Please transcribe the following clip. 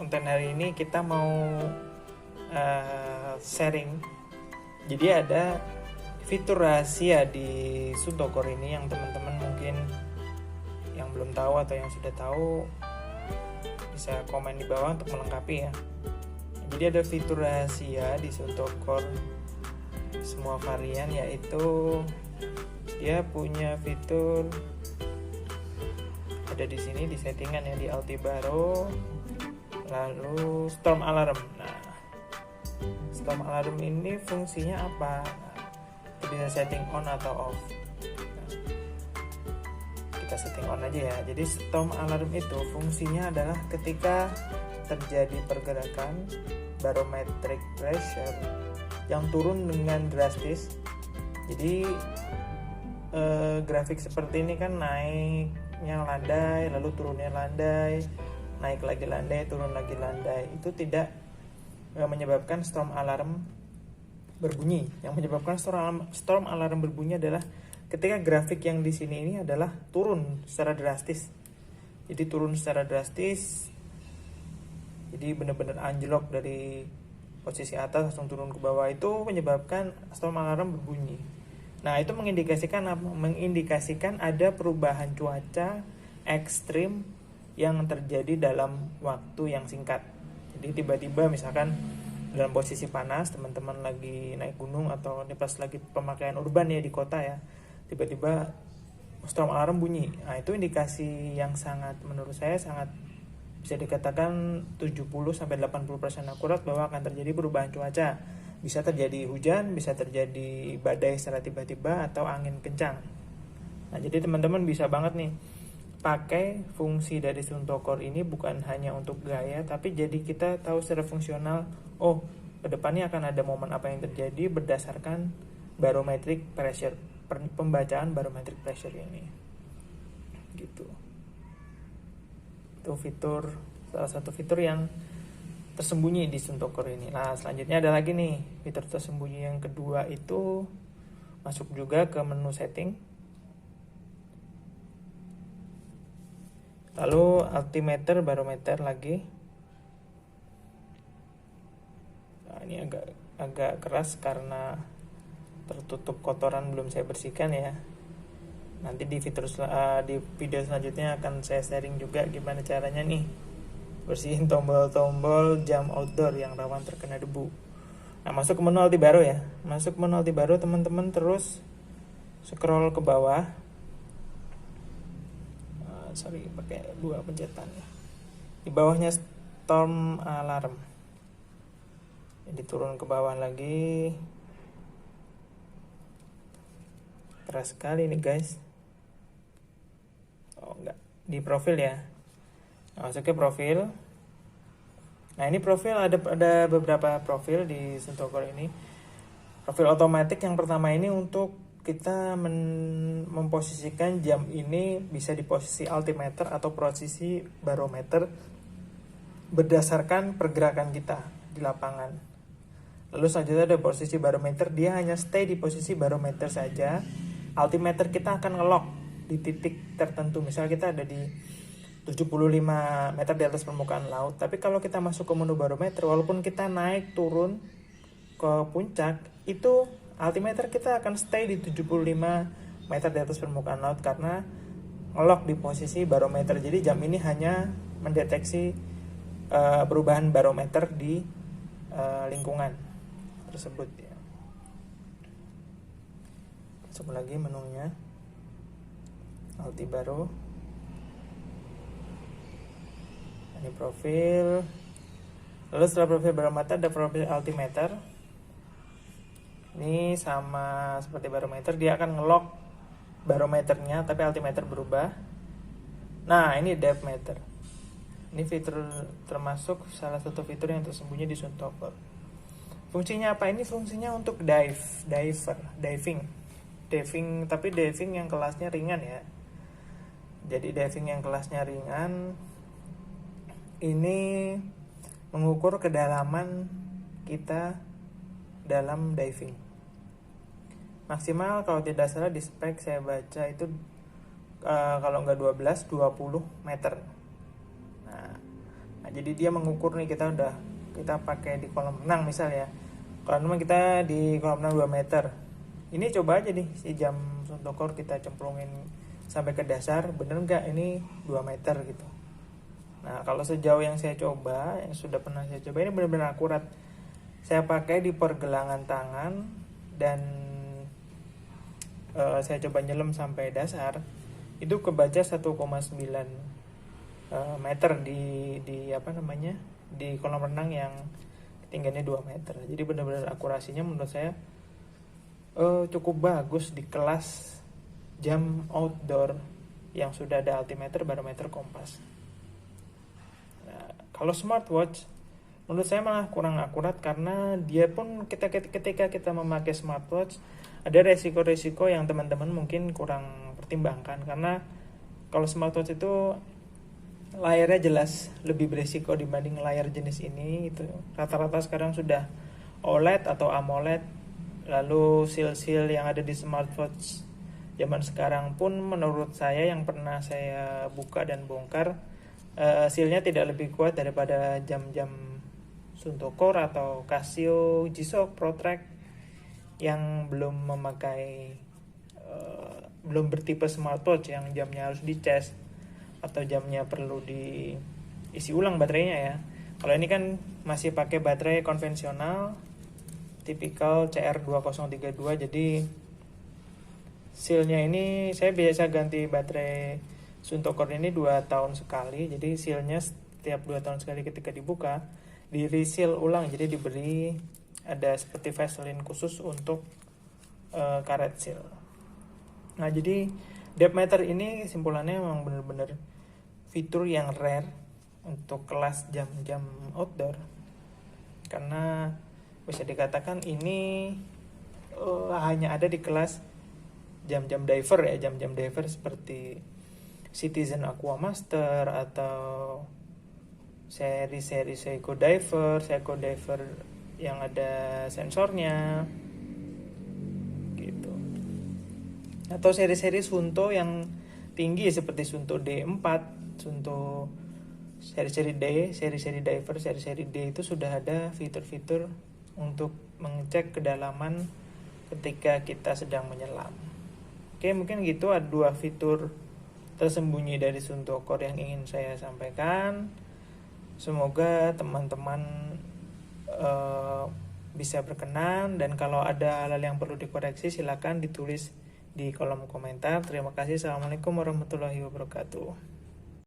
konten hari ini kita mau sharing. Jadi ada fitur rahasia di Sunto Core ini yang teman-teman mungkin yang belum tahu atau yang sudah tahu bisa komen di bawah untuk melengkapi ya. Jadi ada fitur rahasia di Sunto Core semua varian, yaitu dia punya fitur ada di sini di settingan ya, di Altibaro, lalu Storm Alarm. Nah, Storm Alarm ini fungsinya apa? Nah, bisa setting on atau off. Nah, kita setting on aja ya. Jadi Storm Alarm itu fungsinya adalah ketika terjadi pergerakan barometric pressure yang turun dengan drastis. Jadi grafik seperti ini kan naiknya landai, lalu turunnya landai, naik lagi landai, turun lagi landai. Itu tidak menyebabkan storm alarm berbunyi. Yang menyebabkan storm alarm berbunyi adalah ketika grafik yang di sini ini adalah turun secara drastis. Jadi turun secara drastis. Jadi benar-benar anjlok dari posisi atas langsung turun ke bawah, itu menyebabkan storm alarm berbunyi. Nah, itu mengindikasikan apa? Mengindikasikan ada perubahan cuaca ekstrim yang terjadi dalam waktu yang singkat. Jadi tiba-tiba misalkan dalam posisi panas, teman-teman lagi naik gunung atau pas lagi pemakaian urban ya di kota ya, tiba-tiba storm alarm bunyi. Nah, itu indikasi yang sangat, menurut saya sangat bisa dikatakan 70-80% akurat bahwa akan terjadi perubahan cuaca. Bisa terjadi hujan, bisa terjadi badai secara tiba-tiba atau angin kencang. Nah, jadi teman-teman bisa banget nih pakai fungsi dari Sunto Core ini bukan hanya untuk gaya, tapi jadi kita tahu secara fungsional, oh, kedepannya akan ada momen apa yang terjadi berdasarkan barometric pressure, pembacaan barometric pressure ini. Gitu. Itu fitur, salah satu fitur yang tersembunyi di Sunto Core ini. Nah, selanjutnya ada lagi nih fitur tersembunyi yang kedua, itu masuk juga ke menu setting, lalu altimeter, barometer lagi. Nah, ini agak keras karena tertutup kotoran, belum saya bersihkan ya. Nanti di di video selanjutnya akan saya sharing juga gimana caranya nih bersihin tombol-tombol jam outdoor yang rawan terkena debu. Nah, masuk ke menu Altibaro ya. Masuk ke menu Altibaro, teman-teman terus scroll ke bawah. Pakai 2 pencetan ya. Di bawahnya Storm Alarm. Jadi turun ke bawah lagi. Keras sekali nih guys. Oh enggak, di profil ya. Nah, masuk ke profil. Nah, ini profil ada beberapa profil di Sunto Core ini. Profil otomatis yang pertama ini untuk kita memposisikan jam ini bisa di posisi altimeter atau posisi barometer berdasarkan pergerakan kita di lapangan. Lalu selanjutnya ada posisi barometer, dia hanya stay di posisi barometer saja. Altimeter kita akan nge-lock di titik tertentu. Misalnya kita ada di 75 meter di atas permukaan laut. Tapi kalau kita masuk ke menu barometer, walaupun kita naik turun ke puncak, itu altimeter kita akan stay di 75 meter di atas permukaan laut karena nge-lock di posisi barometer. Jadi jam ini hanya mendeteksi perubahan barometer di lingkungan tersebut ya. Masuk lagi menunya Altibaro. Ini profil. Lalu setelah profil barometer ada profil altimeter. Ini sama seperti barometer, dia akan nge-lock barometernya tapi altimeter berubah. Nah, ini depth meter. Ini fitur termasuk salah satu fitur yang tersembunyi di Sunto Core. Fungsinya apa? Ini fungsinya untuk diving, tapi diving yang kelasnya ringan ya. Jadi diving yang kelasnya ringan ini mengukur kedalaman kita dalam diving. Maksimal kalau tidak salah di spek saya baca itu kalau nggak 12, 20 meter. Nah Nah, jadi dia mengukur nih, kita pakai di kolam renang misal ya. Kalau memang kita di kolam renang 2 meter. Ini coba aja nih si jam Suntokor kita cemplungin sampai ke dasar, bener nggak ini 2 meter gitu. Nah, kalau sejauh yang saya coba, yang sudah pernah saya coba, ini benar-benar akurat. Saya pakai di pergelangan tangan dan saya coba nyelam sampai dasar, itu kebaca 1,9 meter di apa namanya, di kolam renang yang ketinggiannya 2 meter. Jadi benar-benar akurasinya menurut saya cukup bagus di kelas jam outdoor yang sudah ada altimeter, barometer, kompas. Nah, kalau smartwatch menurut saya malah kurang akurat, karena dia pun ketika kita memakai smartwatch ada resiko-resiko yang teman-teman mungkin kurang pertimbangkan. Karena kalau smartwatch itu layarnya jelas lebih beresiko dibanding layar jenis ini. Itu rata-rata sekarang sudah OLED atau AMOLED. Lalu seal-seal yang ada di smartwatch zaman sekarang pun menurut saya yang pernah saya buka dan bongkar, sealnya tidak lebih kuat daripada jam-jam Suntokor atau Casio, G-Shock, ProTrack yang belum memakai belum bertipe smartwatch yang jamnya harus dicas atau jamnya perlu diisi ulang baterainya ya. Kalau ini kan masih pakai baterai konvensional tipikal CR2032, jadi sealnya ini saya biasa ganti baterai Suntokor ini 2 tahun sekali. Jadi sealnya setiap 2 tahun sekali ketika dibuka di reseal ulang, jadi diberi ada seperti Vaseline khusus untuk karet seal. Nah, jadi depth meter ini simpulannya memang benar-benar fitur yang rare untuk kelas jam-jam outdoor, karena bisa dikatakan ini hanya ada di kelas jam-jam diver ya, jam-jam diver seperti Citizen Aquamaster atau seri-seri Seiko Diver yang ada sensornya gitu, atau seri-seri Sunto yang tinggi seperti Sunto D4, Sunto seri-seri D, seri-seri diver, seri-seri D itu sudah ada fitur-fitur untuk mengecek kedalaman ketika kita sedang menyelam. Oke, mungkin gitu ada 2 fitur tersembunyi dari Suntokor yang ingin saya sampaikan. Semoga teman-teman bisa berkenan, dan kalau ada hal-hal yang perlu dikoreksi silakan ditulis di kolom komentar. Terima kasih. Assalamualaikum warahmatullahi wabarakatuh.